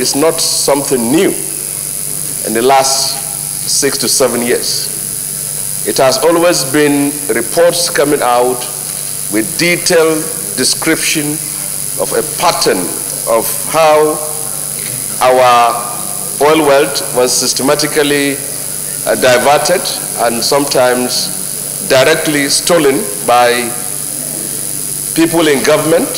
is not something new in the last 6 to 7 years. It has always been reports coming out with detailed description of a pattern of how our oil wealth was systematically diverted and sometimes directly stolen by people in government,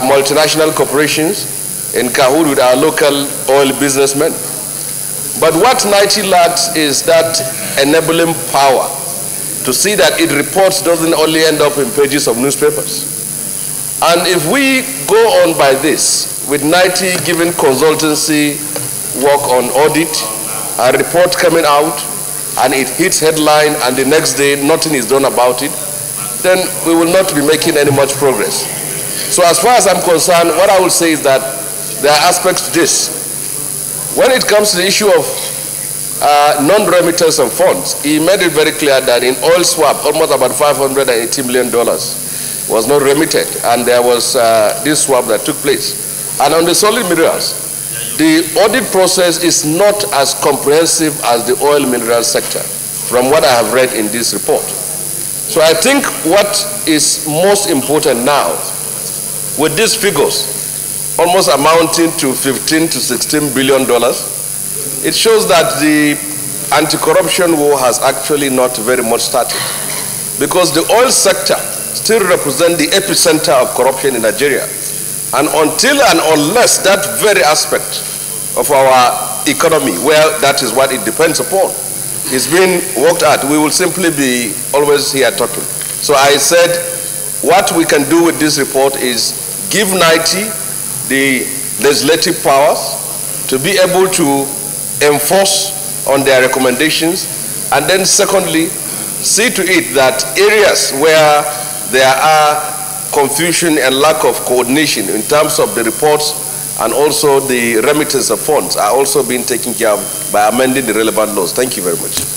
multinational corporations, in cahoot with our local oil businessmen. But what NITI lacks is that enabling power to see that its reports doesn't only end up in pages of newspapers. And if we go on by this, with NITI giving consultancy work on audit, a report coming out, and it hits headline, and the next day nothing is done about it, then we will not be making any much progress. So as far as I'm concerned, what I will say is that there are aspects to this. When it comes to the issue of non-remittance of funds, he made it very clear that in oil swap, almost about $580 million was not remitted, and there was this swap that took place. And on the solid minerals, the audit process is not as comprehensive as the oil mineral sector, from what I have read in this report. So I think what is most important now, with these figures, almost amounting to $15 to $16 billion, it shows that the anti-corruption war has actually not very much started. Because the oil sector still represents the epicenter of corruption in Nigeria. And until and unless that very aspect of our economy, where that is what it depends upon, is being worked at, we will simply be always here talking. So I said, what we can do with this report is give NITI the legislative powers to be able to enforce on their recommendations, and then secondly, see to it that areas where there are confusion and lack of coordination in terms of the reports and also the remittance of funds are also being taken care of by amending the relevant laws. Thank you very much.